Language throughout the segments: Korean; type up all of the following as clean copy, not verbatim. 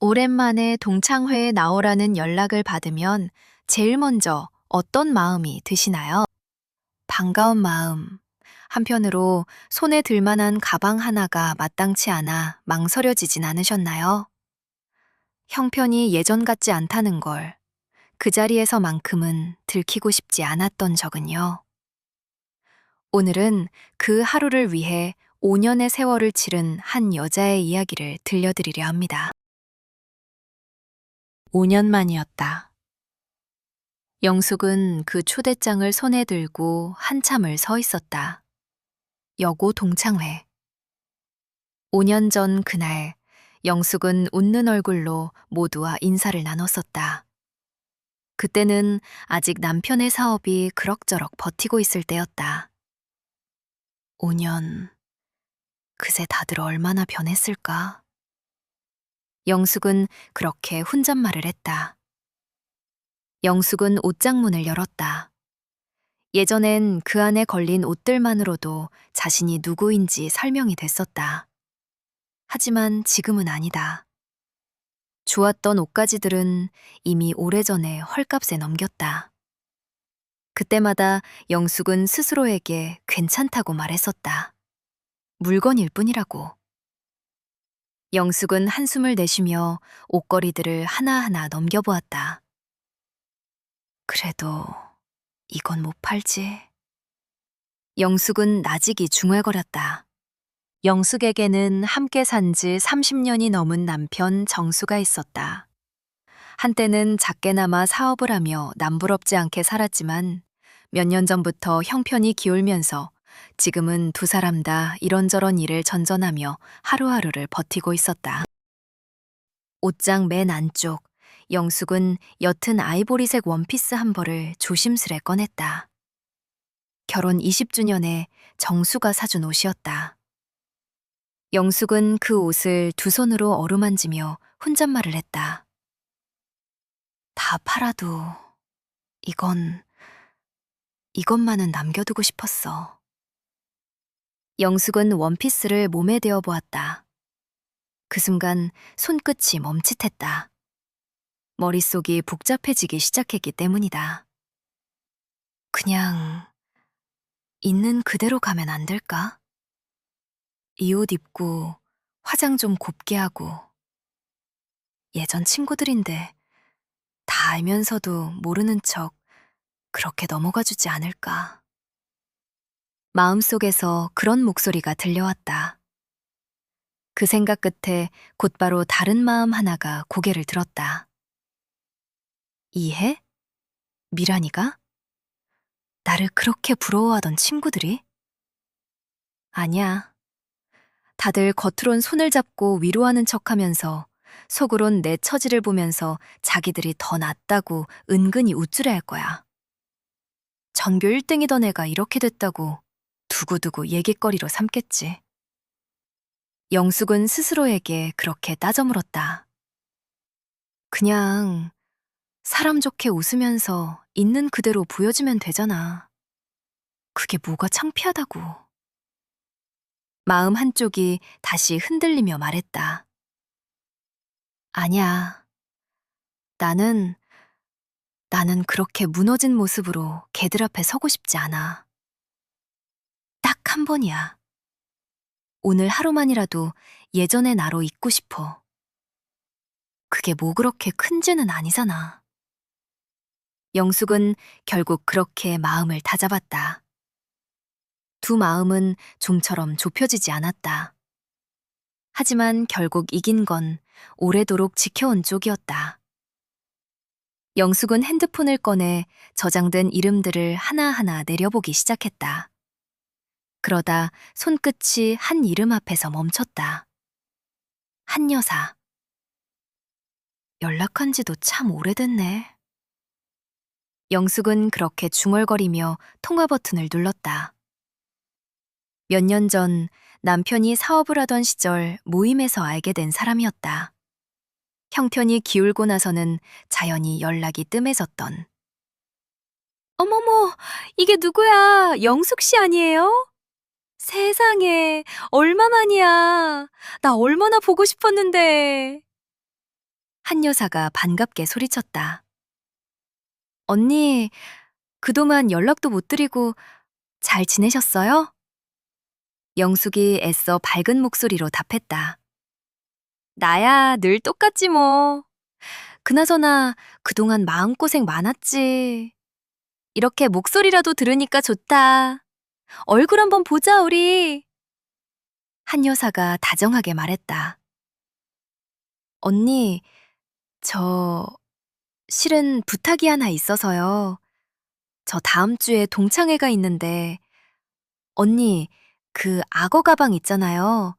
오랜만에 동창회에 나오라는 연락을 받으면 제일 먼저 어떤 마음이 드시나요? 반가운 마음. 한편으로 손에 들 만한 가방 하나가 마땅치 않아 망설여지진 않으셨나요? 형편이 예전 같지 않다는 걸 그 자리에서만큼은 들키고 싶지 않았던 적은요. 오늘은 그 하루를 위해 5년의 세월을 치른 한 여자의 이야기를 들려드리려 합니다. 5년 만이었다. 영숙은 그 초대장을 손에 들고 한참을 서 있었다. 여고 동창회. 5년 전 그날, 영숙은 웃는 얼굴로 모두와 인사를 나눴었다. 그때는 아직 남편의 사업이 그럭저럭 버티고 있을 때였다. 5년, 그새 다들 얼마나 변했을까? 영숙은 그렇게 혼잣말을 했다. 영숙은 옷장문을 열었다. 예전엔 그 안에 걸린 옷들만으로도 자신이 누구인지 설명이 됐었다. 하지만 지금은 아니다. 좋았던 옷가지들은 이미 오래전에 헐값에 넘겼다. 그때마다 영숙은 스스로에게 괜찮다고 말했었다. 물건일 뿐이라고. 영숙은 한숨을 내쉬며 옷걸이들을 하나하나 넘겨보았다. 그래도 이건 못 팔지. 영숙은 나직이 중얼거렸다. 영숙에게는 함께 산 지 30년이 넘은 남편 정수가 있었다. 한때는 작게나마 사업을 하며 남부럽지 않게 살았지만 몇 년 전부터 형편이 기울면서 지금은 두 사람 다 이런저런 일을 전전하며 하루하루를 버티고 있었다. 옷장 맨 안쪽, 영숙은 옅은 아이보리색 원피스 한 벌을 조심스레 꺼냈다. 결혼 20주년에 정수가 사준 옷이었다. 영숙은 그 옷을 두 손으로 어루만지며 혼잣말을 했다. 다 팔아도 이것만은 남겨두고 싶었어. 영숙은 원피스를 몸에 대어 보았다. 그 순간 손끝이 멈칫했다. 머릿속이 복잡해지기 시작했기 때문이다. 그냥 있는 그대로 가면 안 될까? 이 옷 입고 화장 좀 곱게 하고 예전 친구들인데 다 알면서도 모르는 척 그렇게 넘어가 주지 않을까. 마음속에서 그런 목소리가 들려왔다. 그 생각 끝에 곧바로 다른 마음 하나가 고개를 들었다. 이해? 미란이가? 나를 그렇게 부러워하던 친구들이? 아니야. 다들 겉으론 손을 잡고 위로하는 척하면서 속으론 내 처지를 보면서 자기들이 더 낫다고 은근히 우쭐해 할 거야. 전교 1등이던 애가 이렇게 됐다고 두고두고 얘기거리로 삼겠지. 영숙은 스스로에게 그렇게 따져 물었다. 그냥 사람 좋게 웃으면서 있는 그대로 보여주면 되잖아. 그게 뭐가 창피하다고. 마음 한쪽이 다시 흔들리며 말했다. 아니야. 나는 그렇게 무너진 모습으로 걔들 앞에 서고 싶지 않아. 딱 한 번이야. 오늘 하루만이라도 예전의 나로 있고 싶어. 그게 뭐 그렇게 큰지는 아니잖아. 영숙은 결국 그렇게 마음을 다잡았다. 두 마음은 좀처럼 좁혀지지 않았다. 하지만 결국 이긴 건 오래도록 지켜온 쪽이었다. 영숙은 핸드폰을 꺼내 저장된 이름들을 하나하나 내려보기 시작했다. 그러다 손끝이 한 이름 앞에서 멈췄다. 한 여사. 연락한 지도 참 오래됐네. 영숙은 그렇게 중얼거리며 통화 버튼을 눌렀다. 몇 년 전 남편이 사업을 하던 시절 모임에서 알게 된 사람이었다. 형편이 기울고 나서는 자연히 연락이 뜸해졌던. 어머머, 이게 누구야? 영숙 씨 아니에요? 세상에, 얼마만이야. 나 얼마나 보고 싶었는데. 한 여사가 반갑게 소리쳤다. 언니, 그동안 연락도 못 드리고 잘 지내셨어요? 영숙이 애써 밝은 목소리로 답했다. 나야 늘 똑같지 뭐. 그나저나 그동안 마음고생 많았지. 이렇게 목소리라도 들으니까 좋다. 얼굴 한번 보자, 우리. 한 여사가 다정하게 말했다. 언니, 저 실은 부탁이 하나 있어서요. 저 다음 주에 동창회가 있는데 언니, 그 악어 가방 있잖아요.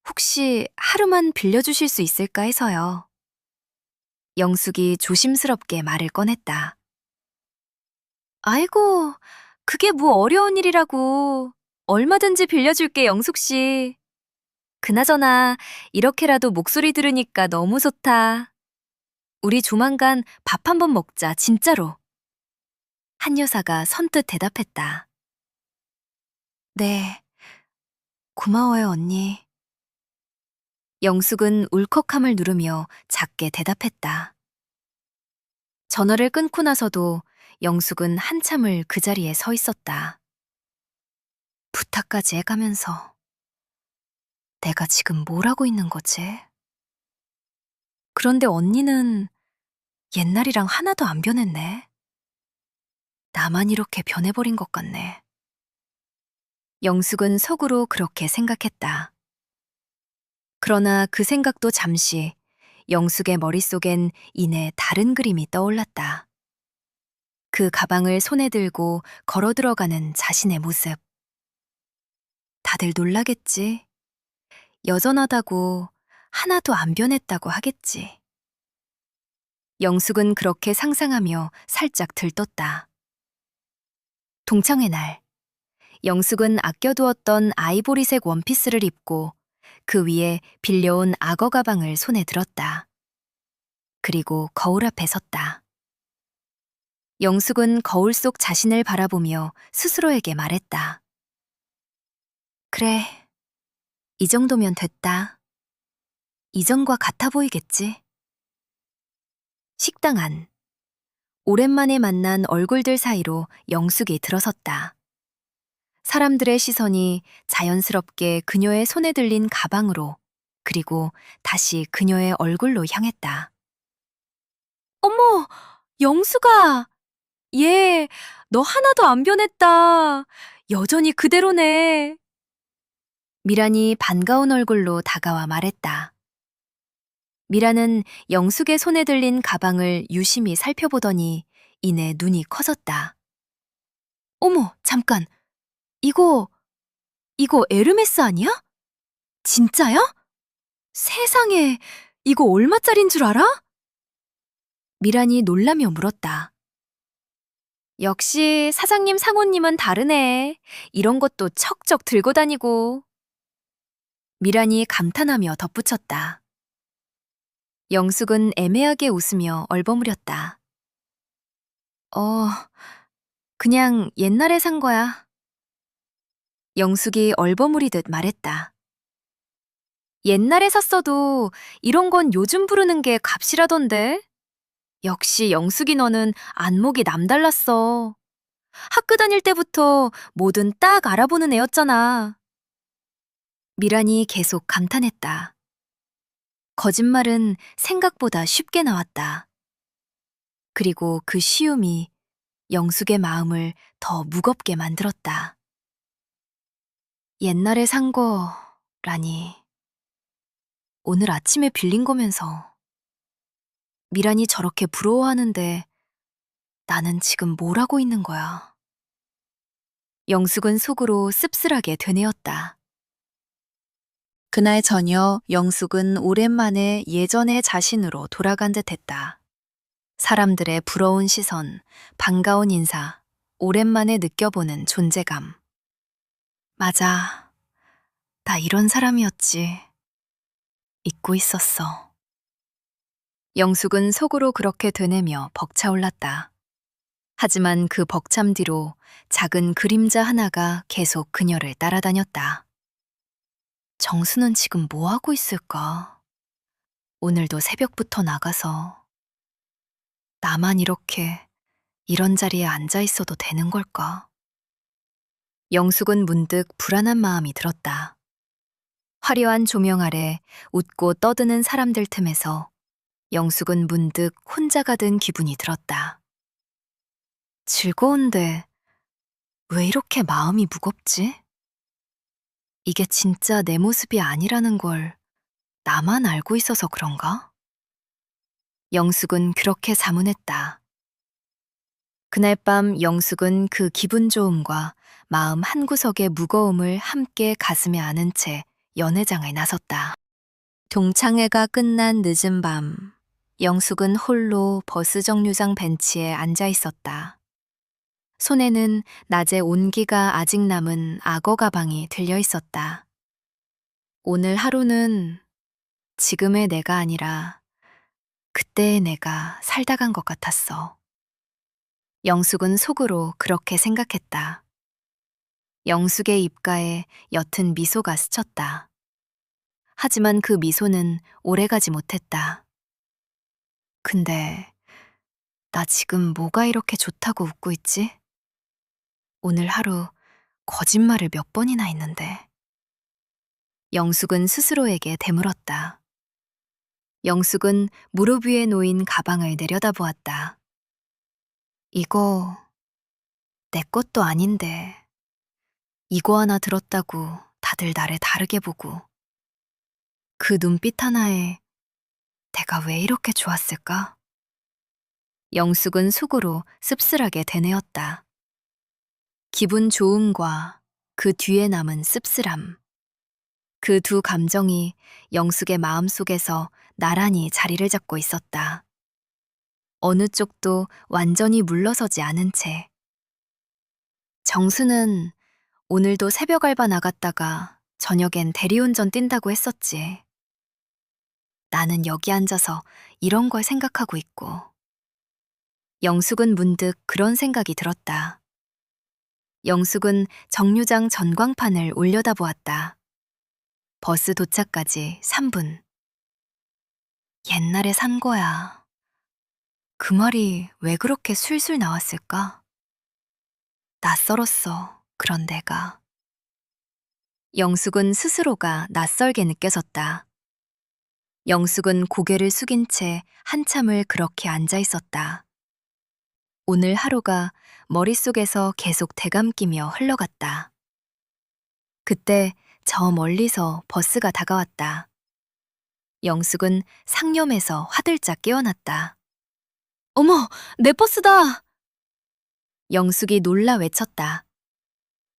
혹시 하루만 빌려주실 수 있을까 해서요. 영숙이 조심스럽게 말을 꺼냈다. 아이고, 그게 뭐 어려운 일이라고. 얼마든지 빌려줄게, 영숙 씨. 그나저나 이렇게라도 목소리 들으니까 너무 좋다. 우리 조만간 밥 한번 먹자, 진짜로. 한 여사가 선뜻 대답했다. 네, 고마워요, 언니. 영숙은 울컥함을 누르며 작게 대답했다. 전화를 끊고 나서도 영숙은 한참을 그 자리에 서 있었다. 부탁까지 해가면서 내가 지금 뭘 하고 있는 거지? 그런데 언니는 옛날이랑 하나도 안 변했네. 나만 이렇게 변해버린 것 같네. 영숙은 속으로 그렇게 생각했다. 그러나 그 생각도 잠시 영숙의 머릿속엔 이내 다른 그림이 떠올랐다. 그 가방을 손에 들고 걸어 들어가는 자신의 모습. 다들 놀라겠지. 여전하다고 하나도 안 변했다고 하겠지. 영숙은 그렇게 상상하며 살짝 들떴다. 동창회 날, 영숙은 아껴두었던 아이보리색 원피스를 입고 그 위에 빌려온 악어 가방을 손에 들었다. 그리고 거울 앞에 섰다. 영숙은 거울 속 자신을 바라보며 스스로에게 말했다. 그래, 이 정도면 됐다. 이전과 같아 보이겠지? 식당 안. 오랜만에 만난 얼굴들 사이로 영숙이 들어섰다. 사람들의 시선이 자연스럽게 그녀의 손에 들린 가방으로 그리고 다시 그녀의 얼굴로 향했다. 어머, 영숙아! 얘, 너 하나도 안 변했다. 여전히 그대로네. 미란이 반가운 얼굴로 다가와 말했다. 미란은 영숙의 손에 들린 가방을 유심히 살펴보더니 이내 눈이 커졌다. 어머, 잠깐. 이거 에르메스 아니야? 진짜야? 세상에, 이거 얼마짜린 줄 알아? 미란이 놀라며 물었다. 역시 사장님 상호님은 다르네. 이런 것도 척척 들고 다니고. 미란이 감탄하며 덧붙였다. 영숙은 애매하게 웃으며 얼버무렸다. 그냥 옛날에 산 거야. 영숙이 얼버무리듯 말했다. 옛날에 샀어도 이런 건 요즘 부르는 게 값이라던데. 역시 영숙이 너는 안목이 남달랐어. 학교 다닐 때부터 뭐든 딱 알아보는 애였잖아. 미란이 계속 감탄했다. 거짓말은 생각보다 쉽게 나왔다. 그리고 그 쉬움이 영숙의 마음을 더 무겁게 만들었다. 옛날에 산 거라니. 오늘 아침에 빌린 거면서. 미란이 저렇게 부러워하는데 나는 지금 뭘 하고 있는 거야. 영숙은 속으로 씁쓸하게 되뇌었다. 그날 저녁 영숙은 오랜만에 예전의 자신으로 돌아간 듯 했다. 사람들의 부러운 시선, 반가운 인사, 오랜만에 느껴보는 존재감. 맞아. 나 이런 사람이었지. 잊고 있었어. 영숙은 속으로 그렇게 되뇌며 벅차올랐다. 하지만 그 벅참 뒤로 작은 그림자 하나가 계속 그녀를 따라다녔다. 정수는 지금 뭐 하고 있을까? 오늘도 새벽부터 나가서 나만 이렇게 이런 자리에 앉아 있어도 되는 걸까? 영숙은 문득 불안한 마음이 들었다. 화려한 조명 아래 웃고 떠드는 사람들 틈에서 영숙은 문득 혼자가 된 기분이 들었다. 즐거운데 왜 이렇게 마음이 무겁지? 이게 진짜 내 모습이 아니라는 걸 나만 알고 있어서 그런가? 영숙은 그렇게 자문했다. 그날 밤 영숙은 그 기분 좋음과 마음 한구석의 무거움을 함께 가슴에 안은 채 연회장에 나섰다. 동창회가 끝난 늦은 밤, 영숙은 홀로 버스 정류장 벤치에 앉아 있었다. 손에는 낮에 온기가 아직 남은 악어 가방이 들려 있었다. 오늘 하루는 지금의 내가 아니라 그때의 내가 살다 간 것 같았어. 영숙은 속으로 그렇게 생각했다. 영숙의 입가에 옅은 미소가 스쳤다. 하지만 그 미소는 오래가지 못했다. 근데 나 지금 뭐가 이렇게 좋다고 웃고 있지? 오늘 하루 거짓말을 몇 번이나 했는데. 영숙은 스스로에게 되물었다. 영숙은 무릎 위에 놓인 가방을 내려다보았다. 이거 내 것도 아닌데 이거 하나 들었다고 다들 나를 다르게 보고 그 눈빛 하나에 내가 왜 이렇게 좋았을까? 영숙은 속으로 씁쓸하게 되뇌었다. 기분 좋음과 그 뒤에 남은 씁쓸함. 그 두 감정이 영숙의 마음속에서 나란히 자리를 잡고 있었다. 어느 쪽도 완전히 물러서지 않은 채. 정수는 오늘도 새벽 알바 나갔다가 저녁엔 대리운전 뛴다고 했었지. 나는 여기 앉아서 이런 걸 생각하고 있고. 영숙은 문득 그런 생각이 들었다. 영숙은 정류장 전광판을 올려다보았다. 버스 도착까지 3분. 옛날에 산 거야. 그 말이 왜 그렇게 술술 나왔을까? 낯설었어, 그런 내가. 영숙은 스스로가 낯설게 느껴졌다. 영숙은 고개를 숙인 채 한참을 그렇게 앉아 있었다. 오늘 하루가 머릿속에서 계속 되감기며 흘러갔다. 그때 저 멀리서 버스가 다가왔다. 영숙은 상념에서 화들짝 깨어났다. 어머, 내 버스다! 영숙이 놀라 외쳤다.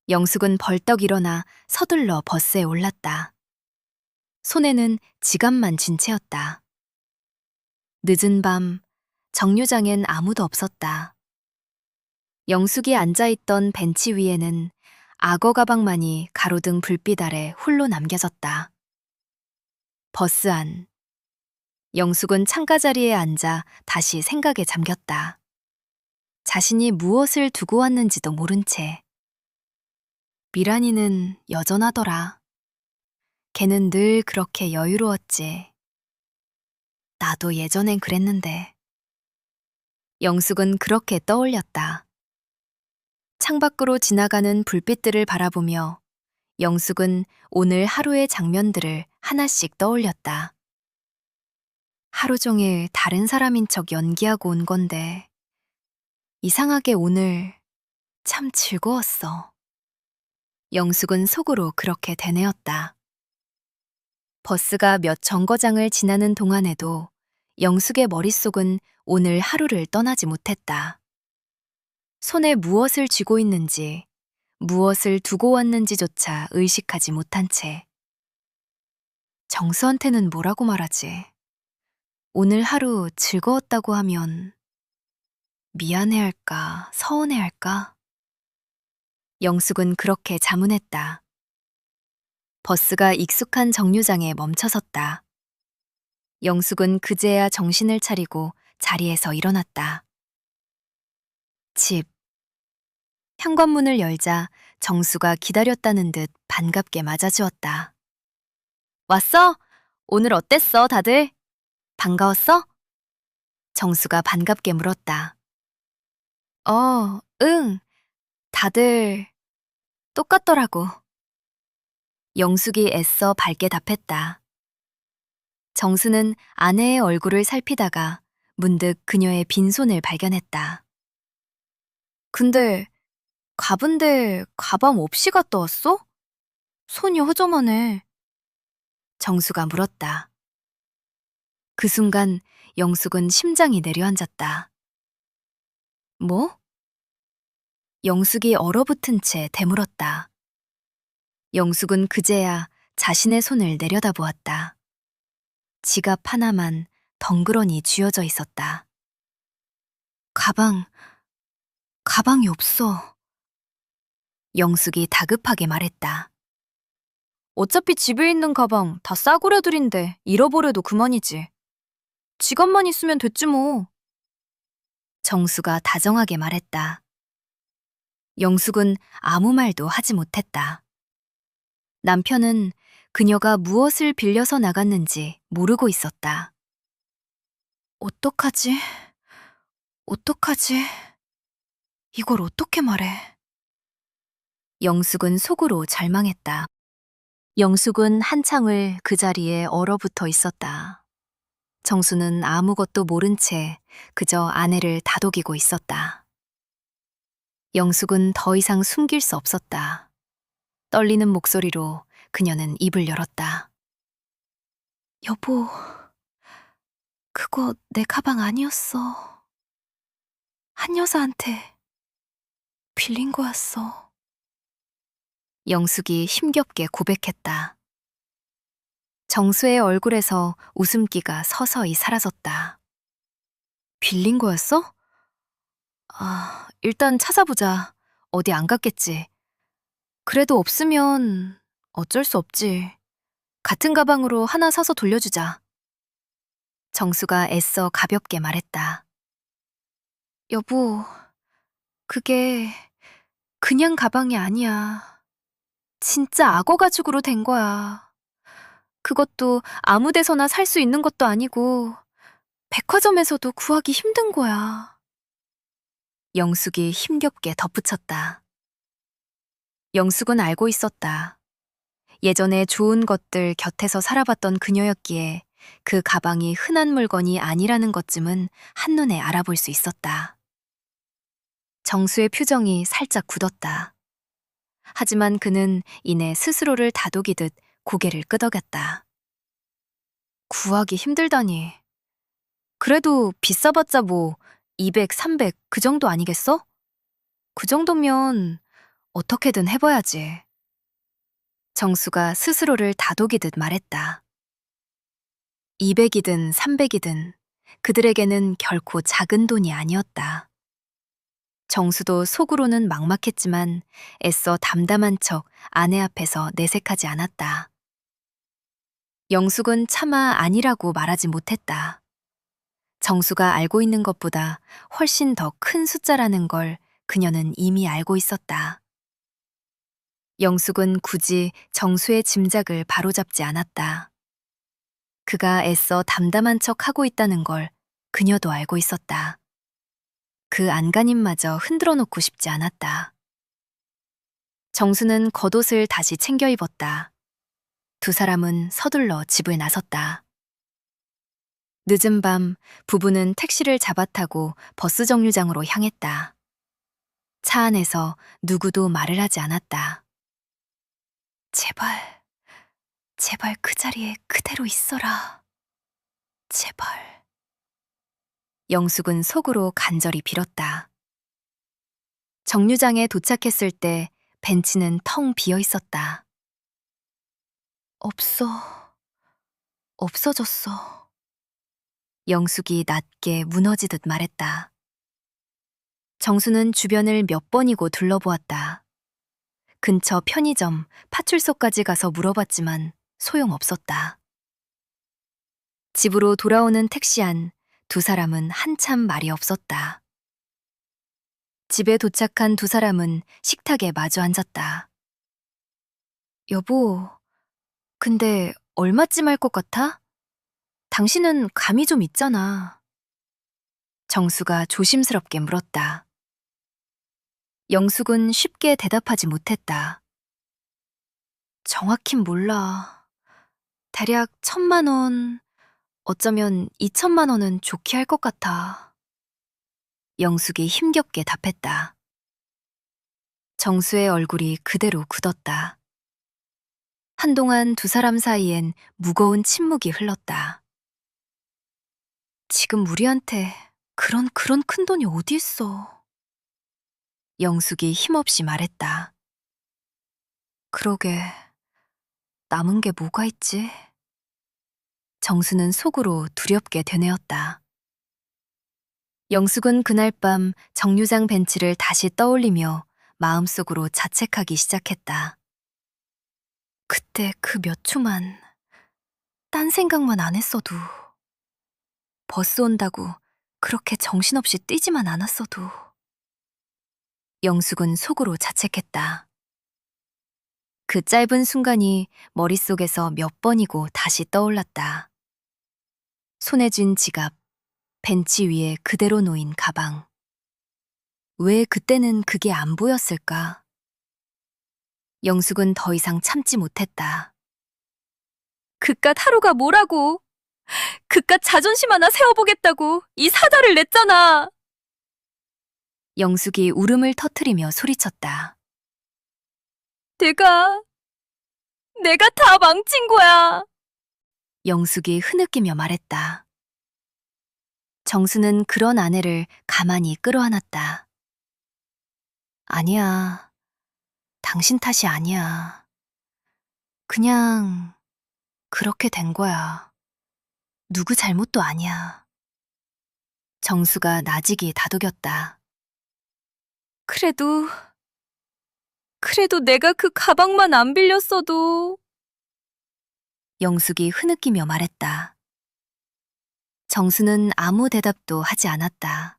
영숙은 벌떡 일어나 서둘러 버스에 올랐다. 손에는 지갑만 쥔 채였다. 늦은 밤, 정류장엔 아무도 없었다. 영숙이 앉아있던 벤치 위에는 악어 가방만이 가로등 불빛 아래 홀로 남겨졌다. 버스 안. 영숙은 창가 자리에 앉아 다시 생각에 잠겼다. 자신이 무엇을 두고 왔는지도 모른 채. 미란이는 여전하더라. 걔는 늘 그렇게 여유로웠지. 나도 예전엔 그랬는데. 영숙은 그렇게 떠올렸다. 창밖으로 지나가는 불빛들을 바라보며 영숙은 오늘 하루의 장면들을 하나씩 떠올렸다. 하루 종일 다른 사람인 척 연기하고 온 건데 이상하게 오늘 참 즐거웠어. 영숙은 속으로 그렇게 되뇌었다. 버스가 몇 정거장을 지나는 동안에도 영숙의 머릿속은 오늘 하루를 떠나지 못했다. 손에 무엇을 쥐고 있는지, 무엇을 두고 왔는지조차 의식하지 못한 채. 정수한테는 뭐라고 말하지? 오늘 하루 즐거웠다고 하면 미안해할까, 서운해할까? 영숙은 그렇게 자문했다. 버스가 익숙한 정류장에 멈춰섰다. 영숙은 그제야 정신을 차리고 자리에서 일어났다. 집. 현관문을 열자 정수가 기다렸다는 듯 반갑게 맞아주었다. 왔어? 오늘 어땠어, 다들? 반가웠어? 정수가 반갑게 물었다. 응. 다들 똑같더라고. 영숙이 애써 밝게 답했다. 정수는 아내의 얼굴을 살피다가 문득 그녀의 빈손을 발견했다. 근데 가본데 가방 없이 갔다 왔어? 손이 허전하네. 정수가 물었다. 그 순간 영숙은 심장이 내려앉았다. 뭐? 영숙이 얼어붙은 채 되물었다. 영숙은 그제야 자신의 손을 내려다보았다. 지갑 하나만 덩그러니 쥐어져 있었다. 가방이 없어. 영숙이 다급하게 말했다. 어차피 집에 있는 가방 다 싸구려들인데 잃어버려도 그만이지. 지갑만 있으면 됐지 뭐. 정수가 다정하게 말했다. 영숙은 아무 말도 하지 못했다. 남편은 그녀가 무엇을 빌려서 나갔는지 모르고 있었다. 어떡하지? 어떡하지? 이걸 어떻게 말해? 영숙은 속으로 절망했다. 영숙은 한창을 그 자리에 얼어붙어 있었다. 정수는 아무것도 모른 채 그저 아내를 다독이고 있었다. 영숙은 더 이상 숨길 수 없었다. 떨리는 목소리로 그녀는 입을 열었다. 여보, 그거 내 가방 아니었어. 한 여자한테 빌린 거였어. 영숙이 힘겹게 고백했다. 정수의 얼굴에서 웃음기가 서서히 사라졌다. 빌린 거였어? 일단 찾아보자. 어디 안 갔겠지. 그래도 없으면 어쩔 수 없지. 같은 가방으로 하나 사서 돌려주자. 정수가 애써 가볍게 말했다. 여보, 그게 그냥 가방이 아니야. 진짜 악어 가죽으로 된 거야. 그것도 아무 데서나 살 수 있는 것도 아니고 백화점에서도 구하기 힘든 거야. 영숙이 힘겹게 덧붙였다. 영숙은 알고 있었다. 예전에 좋은 것들 곁에서 살아봤던 그녀였기에 그 가방이 흔한 물건이 아니라는 것쯤은 한눈에 알아볼 수 있었다. 정수의 표정이 살짝 굳었다. 하지만 그는 이내 스스로를 다독이듯 고개를 끄덕였다. 구하기 힘들다니. 그래도 비싸봤자 뭐 200, 300 그 정도 아니겠어? 그 정도면 어떻게든 해봐야지. 정수가 스스로를 다독이듯 말했다. 200이든 300이든 그들에게는 결코 작은 돈이 아니었다. 정수도 속으로는 막막했지만 애써 담담한 척 아내 앞에서 내색하지 않았다. 영숙은 차마 아니라고 말하지 못했다. 정수가 알고 있는 것보다 훨씬 더 큰 숫자라는 걸 그녀는 이미 알고 있었다. 영숙은 굳이 정수의 짐작을 바로잡지 않았다. 그가 애써 담담한 척 하고 있다는 걸 그녀도 알고 있었다. 그 안간힘마저 흔들어 놓고 싶지 않았다. 정수는 겉옷을 다시 챙겨 입었다. 두 사람은 서둘러 집을 나섰다. 늦은 밤 부부는 택시를 잡아타고 버스 정류장으로 향했다. 차 안에서 누구도 말을 하지 않았다. 제발 그 자리에 그대로 있어라. 제발. 영숙은 속으로 간절히 빌었다. 정류장에 도착했을 때 벤치는 텅 비어 있었다. 없어졌어. 영숙이 낮게 무너지듯 말했다. 정수는 주변을 몇 번이고 둘러보았다. 근처 편의점, 파출소까지 가서 물어봤지만 소용없었다. 집으로 돌아오는 택시 안 두 사람은 한참 말이 없었다. 집에 도착한 두 사람은 식탁에 마주 앉았다. 여보, 근데 얼마쯤 할 것 같아? 당신은 감이 좀 있잖아. 정수가 조심스럽게 물었다. 영숙은 쉽게 대답하지 못했다. 정확히 몰라. 대략 1,000만 원, 어쩌면 2,000만 원은 좋게 할 것 같아. 영숙이 힘겹게 답했다. 정수의 얼굴이 그대로 굳었다. 한동안 두 사람 사이엔 무거운 침묵이 흘렀다. 지금 우리한테 그런 큰 돈이 어디 있어? 영숙이 힘없이 말했다. 그러게, 남은 게 뭐가 있지? 정수는 속으로 두렵게 되뇌었다. 영숙은 그날 밤 정류장 벤치를 다시 떠올리며 마음속으로 자책하기 시작했다. 그때 그 몇 초만, 딴 생각만 안 했어도, 버스 온다고 그렇게 정신없이 뛰지만 않았어도. 영숙은 속으로 자책했다. 그 짧은 순간이 머릿속에서 몇 번이고 다시 떠올랐다. 손에 쥔 지갑, 벤치 위에 그대로 놓인 가방. 왜 그때는 그게 안 보였을까? 영숙은 더 이상 참지 못했다. 그깟 하루가 뭐라고? 그깟 자존심 하나 세워보겠다고 이 사자를 냈잖아. 영숙이 울음을 터뜨리며 소리쳤다. 내가 다 망친 거야. 영숙이 흐느끼며 말했다. 정수는 그런 아내를 가만히 끌어안았다. 아니야. 당신 탓이 아니야. 그냥 그렇게 된 거야. 누구 잘못도 아니야. 정수가 나직이 다독였다. 그래도 내가 그 가방만 안 빌렸어도. 영숙이 흐느끼며 말했다. 정수는 아무 대답도 하지 않았다.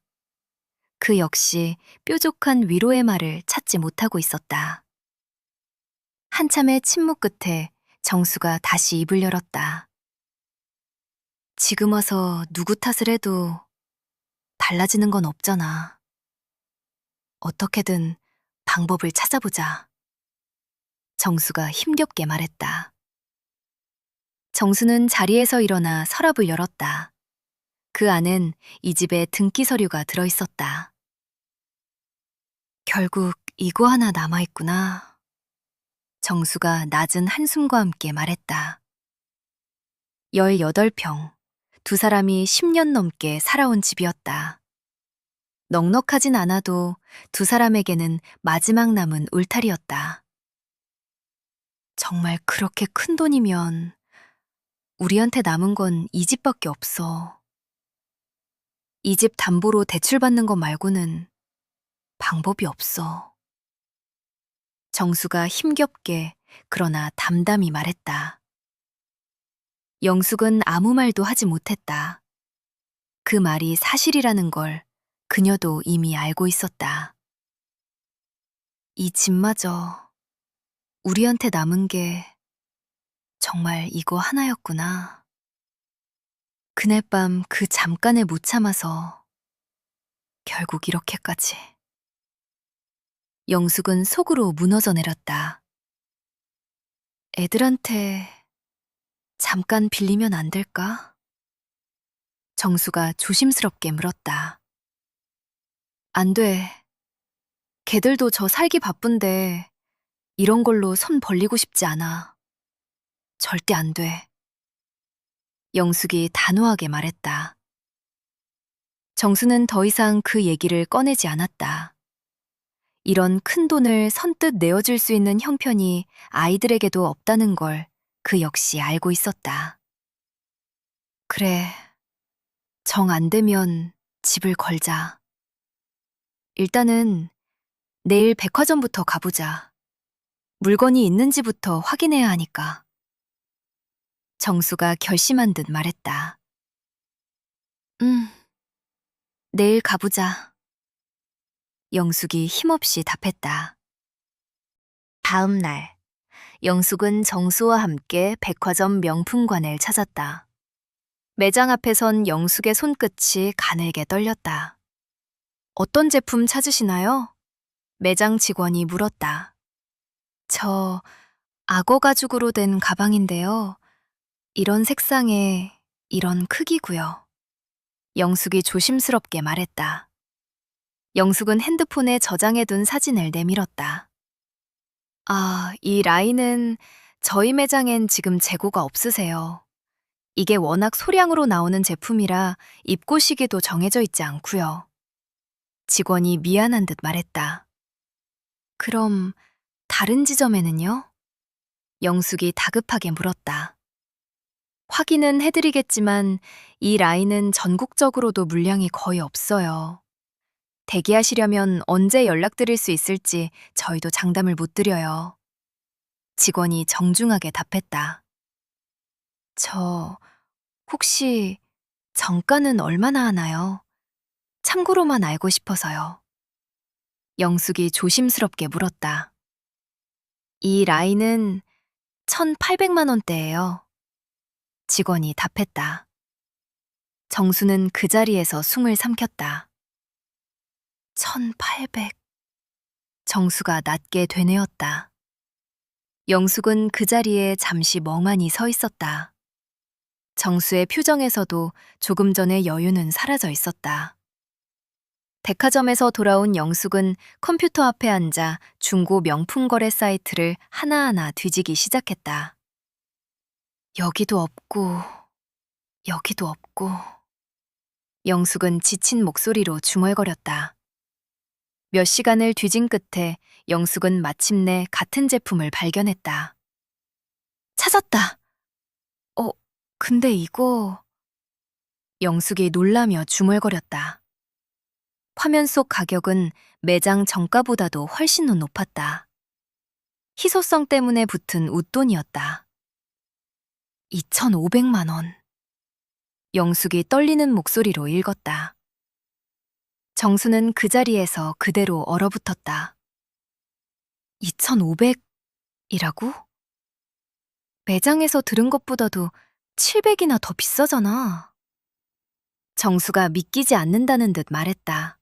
그 역시 뾰족한 위로의 말을 찾지 못하고 있었다. 한참의 침묵 끝에 정수가 다시 입을 열었다. 지금 와서 누구 탓을 해도 달라지는 건 없잖아. 어떻게든 방법을 찾아보자. 정수가 힘겹게 말했다. 정수는 자리에서 일어나 서랍을 열었다. 그 안엔 이 집의 등기 서류가 들어있었다. 결국 이거 하나 남아있구나. 정수가 낮은 한숨과 함께 말했다. 18평, 두 사람이 10년 넘게 살아온 집이었다. 넉넉하진 않아도 두 사람에게는 마지막 남은 울타리였다. 정말 그렇게 큰 돈이면 우리한테 남은 건 이 집밖에 없어. 이 집 담보로 대출받는 것 말고는 방법이 없어. 정수가 힘겹게 그러나 담담히 말했다. 영숙은 아무 말도 하지 못했다. 그 말이 사실이라는 걸 그녀도 이미 알고 있었다. 이 집마저 우리한테 남은 게 정말 이거 하나였구나. 그날 밤 그 잠깐에 못 참아서 결국 이렇게까지. 영숙은 속으로 무너져 내렸다. 애들한테 잠깐 빌리면 안 될까? 정수가 조심스럽게 물었다. 안 돼. 걔들도 저 살기 바쁜데 이런 걸로 손 벌리고 싶지 않아. 절대 안 돼. 영숙이 단호하게 말했다. 정수는 더 이상 그 얘기를 꺼내지 않았다. 이런 큰 돈을 선뜻 내어줄 수 있는 형편이 아이들에게도 없다는 걸 그 역시 알고 있었다. 그래, 정 안 되면 집을 걸자. 일단은 내일 백화점부터 가보자. 물건이 있는지부터 확인해야 하니까. 정수가 결심한 듯 말했다. 내일 가보자. 영숙이 힘없이 답했다. 다음 날, 영숙은 정수와 함께 백화점 명품관을 찾았다. 매장 앞에 선 영숙의 손끝이 가늘게 떨렸다. 어떤 제품 찾으시나요? 매장 직원이 물었다. 저 악어 가죽으로 된 가방인데요. 이런 색상에 이런 크기고요. 영숙이 조심스럽게 말했다. 영숙은 핸드폰에 저장해둔 사진을 내밀었다. 아, 이 라인은 저희 매장엔 지금 재고가 없으세요. 이게 워낙 소량으로 나오는 제품이라 입고 시기도 정해져 있지 않고요. 직원이 미안한 듯 말했다. 그럼 다른 지점에는요? 영숙이 다급하게 물었다. 확인은 해드리겠지만 이 라인은 전국적으로도 물량이 거의 없어요. 대기하시려면 언제 연락드릴 수 있을지 저희도 장담을 못 드려요. 직원이 정중하게 답했다. 저 혹시 정가는 얼마나 하나요? 참고로만 알고 싶어서요. 영숙이 조심스럽게 물었다. 이 라인은 1,800만 원대예요. 직원이 답했다. 정수는 그 자리에서 숨을 삼켰다. 1,800. 정수가 낮게 되뇌었다. 영숙은 그 자리에 잠시 멍하니 서 있었다. 정수의 표정에서도 조금 전의 여유는 사라져 있었다. 백화점에서 돌아온 영숙은 컴퓨터 앞에 앉아 중고 명품 거래 사이트를 하나하나 뒤지기 시작했다. 여기도 없고, 여기도 없고. 영숙은 지친 목소리로 중얼거렸다. 몇 시간을 뒤진 끝에 영숙은 마침내 같은 제품을 발견했다. 찾았다! 근데 이거... 영숙이 놀라며 중얼거렸다. 화면 속 가격은 매장 정가보다도 훨씬 높았다. 희소성 때문에 붙은 웃돈이었다. 2,500만 원. 영숙이 떨리는 목소리로 읽었다. 정수는 그 자리에서 그대로 얼어붙었다. 2,500이라고? 매장에서 들은 것보다도 700이나 더 비싸잖아. 정수가 믿기지 않는다는 듯 말했다.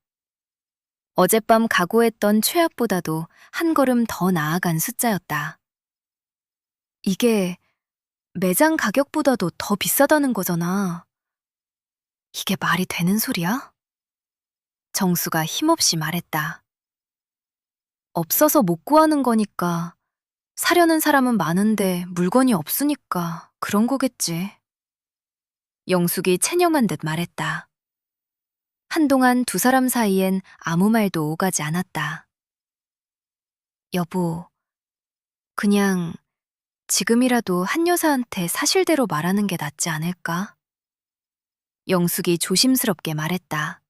어젯밤 각오했던 최악보다도 한 걸음 더 나아간 숫자였다. 이게 매장 가격보다도 더 비싸다는 거잖아. 이게 말이 되는 소리야? 정수가 힘없이 말했다. 없어서 못 구하는 거니까, 사려는 사람은 많은데 물건이 없으니까 그런 거겠지. 영숙이 체념한 듯 말했다. 한동안 두 사람 사이엔 아무 말도 오가지 않았다. 여보, 그냥 지금이라도 한 여사한테 사실대로 말하는 게 낫지 않을까? 영숙이 조심스럽게 말했다.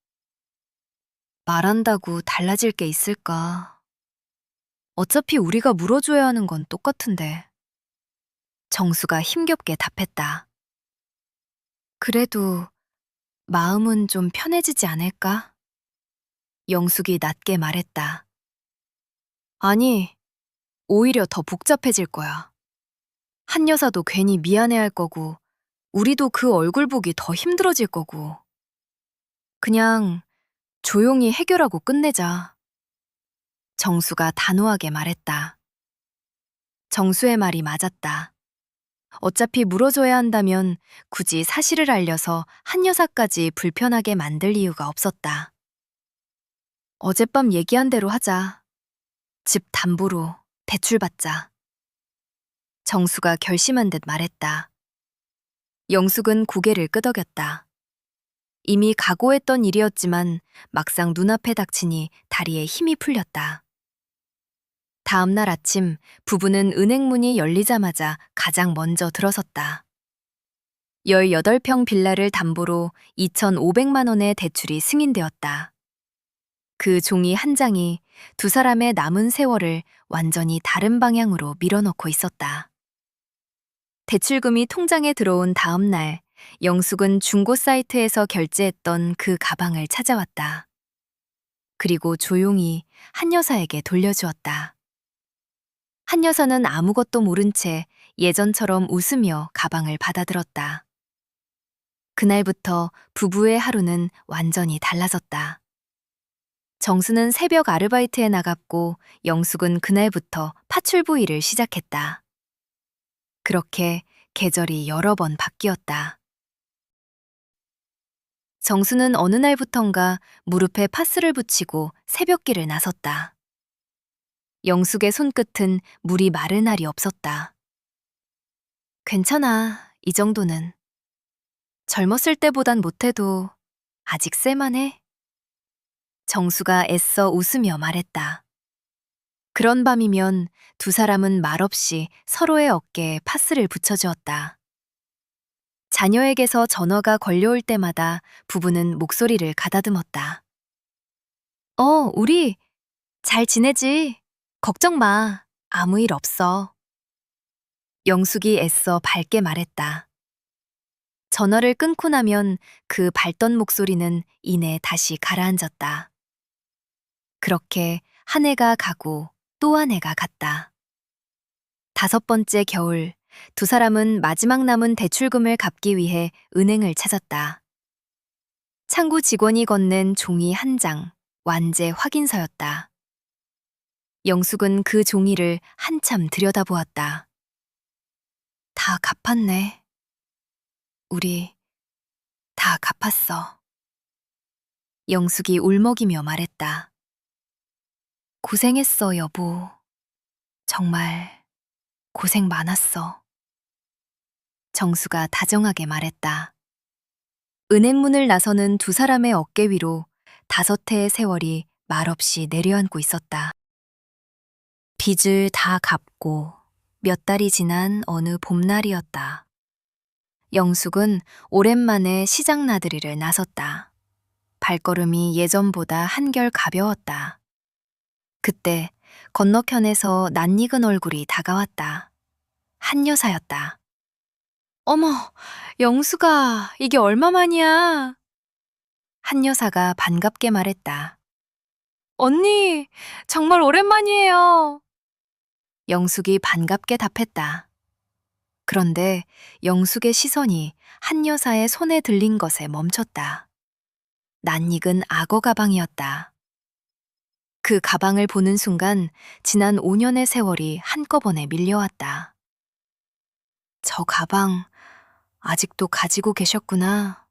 말한다고 달라질 게 있을까? 어차피 우리가 물어줘야 하는 건 똑같은데. 정수가 힘겹게 답했다. 그래도 마음은 좀 편해지지 않을까? 영숙이 낮게 말했다. 아니, 오히려 더 복잡해질 거야. 한 여사도 괜히 미안해할 거고, 우리도 그 얼굴 보기 더 힘들어질 거고. 그냥 조용히 해결하고 끝내자. 정수가 단호하게 말했다. 정수의 말이 맞았다. 어차피 물어줘야 한다면 굳이 사실을 알려서 한 여사까지 불편하게 만들 이유가 없었다. 어젯밤 얘기한 대로 하자. 집 담보로 대출 받자. 정수가 결심한 듯 말했다. 영숙은 고개를 끄덕였다. 이미 각오했던 일이었지만 막상 눈앞에 닥치니 다리에 힘이 풀렸다. 다음 날 아침 부부는 은행 문이 열리자마자 가장 먼저 들어섰다. 18평 빌라를 담보로 2,500만 원의 대출이 승인되었다. 그 종이 한 장이 두 사람의 남은 세월을 완전히 다른 방향으로 밀어넣고 있었다. 대출금이 통장에 들어온 다음 날, 영숙은 중고 사이트에서 결제했던 그 가방을 찾아왔다. 그리고 조용히 한 여사에게 돌려주었다. 한 여사는 아무것도 모른 채 예전처럼 웃으며 가방을 받아들었다. 그날부터 부부의 하루는 완전히 달라졌다. 정수는 새벽 아르바이트에 나갔고 영숙은 그날부터 파출부 일을 시작했다. 그렇게 계절이 여러 번 바뀌었다. 정수는 어느 날부턴가 무릎에 파스를 붙이고 새벽길을 나섰다. 영숙의 손끝은 물이 마른 날이 없었다. 괜찮아, 이 정도는. 젊었을 때보단 못해도 아직 쓸만해. 정수가 애써 웃으며 말했다. 그런 밤이면 두 사람은 말없이 서로의 어깨에 파스를 붙여주었다. 자녀에게서 전화가 걸려올 때마다 부부는 목소리를 가다듬었다. 우리 잘 지내지? 걱정 마. 아무 일 없어. 영숙이 애써 밝게 말했다. 전화를 끊고 나면 그 밝던 목소리는 이내 다시 가라앉았다. 그렇게 한 해가 가고 또 한 해가 갔다. 5번째 겨울, 두 사람은 마지막 남은 대출금을 갚기 위해 은행을 찾았다. 창구 직원이 건넨 종이 한 장, 완제 확인서였다. 영숙은 그 종이를 한참 들여다보았다. 다 갚았네. 우리 다 갚았어. 영숙이 울먹이며 말했다. 고생했어, 여보. 정말 고생 많았어. 정수가 다정하게 말했다. 은행문을 나서는 두 사람의 어깨 위로 5해의 세월이 말없이 내려앉고 있었다. 빚을 다 갚고 몇 달이 지난 어느 봄날이었다. 영숙은 오랜만에 시장 나들이를 나섰다. 발걸음이 예전보다 한결 가벼웠다. 그때 건너편에서 낯익은 얼굴이 다가왔다. 한 여사였다. 어머, 영숙아, 이게 얼마만이야? 한 여사가 반갑게 말했다. 언니, 정말 오랜만이에요. 영숙이 반갑게 답했다. 그런데 영숙의 시선이 한 여사의 손에 들린 것에 멈췄다. 낯익은 악어 가방이었다. 그 가방을 보는 순간 지난 5년의 세월이 한꺼번에 밀려왔다. 저 가방 아직도 가지고 계셨구나.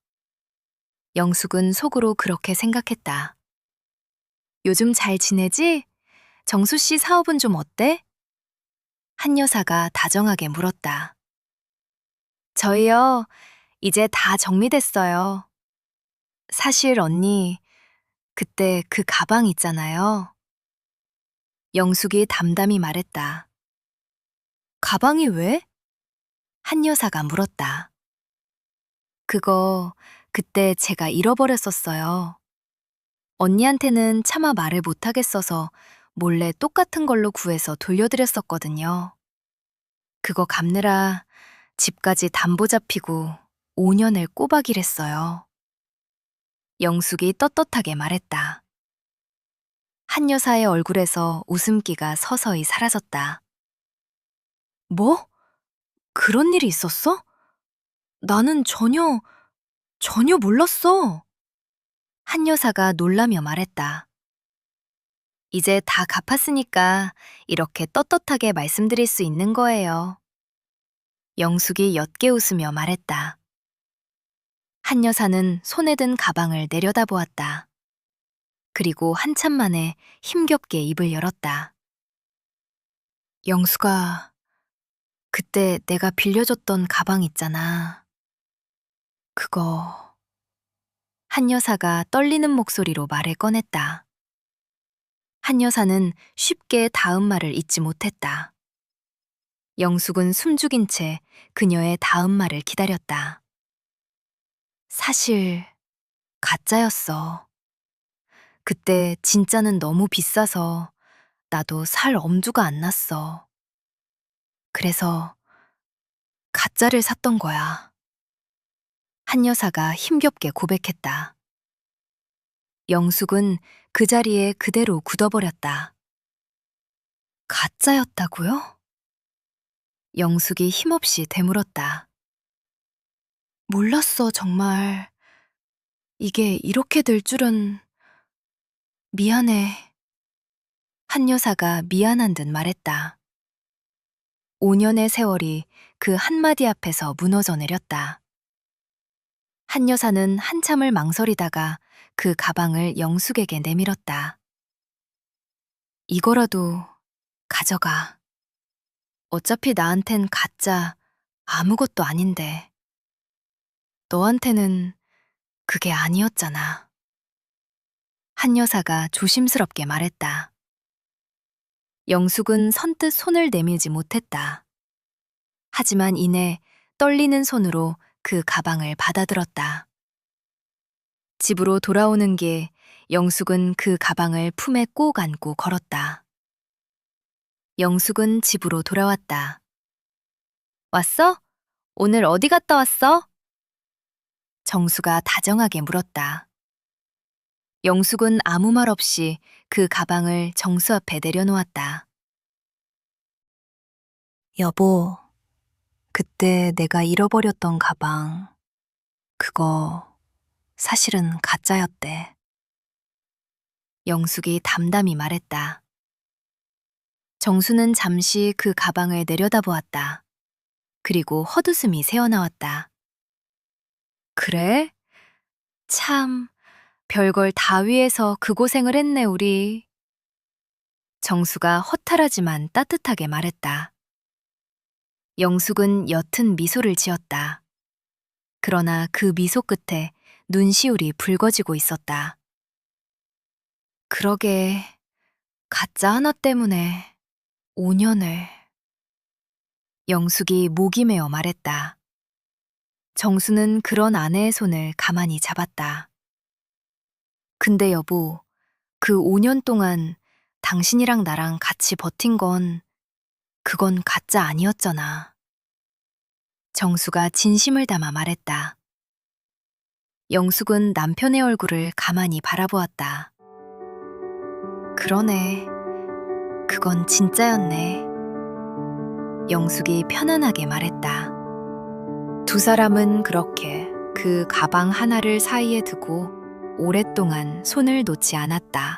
영숙은 속으로 그렇게 생각했다. 요즘 잘 지내지? 정수 씨 사업은 좀 어때? 한 여사가 다정하게 물었다. 저희요, 이제 다 정리됐어요. 사실 언니, 그때 그 가방 있잖아요. 영숙이 담담히 말했다. 가방이 왜? 한 여사가 물었다. 그거 그때 제가 잃어버렸었어요. 언니한테는 차마 말을 못하겠어서 몰래 똑같은 걸로 구해서 돌려드렸었거든요. 그거 갚느라 집까지 담보 잡히고 5년을 꼬박 일했어요. 영숙이 떳떳하게 말했다. 한 여사의 얼굴에서 웃음기가 서서히 사라졌다. 뭐? 그런 일이 있었어? 나는 전혀 몰랐어. 한 여사가 놀라며 말했다. 이제 다 갚았으니까 이렇게 떳떳하게 말씀드릴 수 있는 거예요. 영숙이 옅게 웃으며 말했다. 한 여사는 손에 든 가방을 내려다보았다. 그리고 한참 만에 힘겹게 입을 열었다. 영숙아, 그때 내가 빌려줬던 가방 있잖아. 그거... 한 여사가 떨리는 목소리로 말을 꺼냈다. 한 여사는 쉽게 다음 말을 잊지 못했다. 영숙은 숨죽인 채 그녀의 다음 말을 기다렸다. 사실 가짜였어. 그때 진짜는 너무 비싸서 나도 살 엄두가 안 났어. 그래서 가짜를 샀던 거야. 한 여사가 힘겹게 고백했다. 영숙은 그 자리에 그대로 굳어버렸다. 가짜였다고요? 영숙이 힘없이 되물었다. 몰랐어, 정말. 이게 이렇게 될 줄은. 미안해. 한 여사가 미안한 듯 말했다. 5년의 세월이 그 한마디 앞에서 무너져 내렸다. 한 여사는 한참을 망설이다가 그 가방을 영숙에게 내밀었다. 이거라도 가져가. 어차피 나한텐 가짜 아무것도 아닌데. 너한테는 그게 아니었잖아. 한 여사가 조심스럽게 말했다. 영숙은 선뜻 손을 내밀지 못했다. 하지만 이내 떨리는 손으로 그 가방을 받아들었다. 집으로 돌아오는 길, 영숙은 그 가방을 품에 꼭 안고 걸었다. 영숙은 집으로 돌아왔다. 왔어? 오늘 어디 갔다 왔어? 정수가 다정하게 물었다. 영숙은 아무 말 없이 그 가방을 정수 앞에 내려놓았다. 여보, 그때 내가 잃어버렸던 가방, 그거 사실은 가짜였대. 영숙이 담담히 말했다. 정수는 잠시 그 가방을 내려다보았다. 그리고 헛웃음이 새어나왔다. 그래? 참, 별걸 다 위해서 그 고생을 했네, 우리. 정수가 허탈하지만 따뜻하게 말했다. 영숙은 옅은 미소를 지었다. 그러나 그 미소 끝에 눈시울이 붉어지고 있었다. 그러게, 가짜 하나 때문에 5년을. 영숙이 목이 메어 말했다. 정수는 그런 아내의 손을 가만히 잡았다. 근데 여보, 그 5년 동안 당신이랑 나랑 같이 버틴 건 그건 가짜 아니었잖아. 정수가 진심을 담아 말했다. 영숙은 남편의 얼굴을 가만히 바라보았다. 그러네. 그건 진짜였네. 영숙이 편안하게 말했다. 두 사람은 그렇게 그 가방 하나를 사이에 두고 오랫동안 손을 놓지 않았다.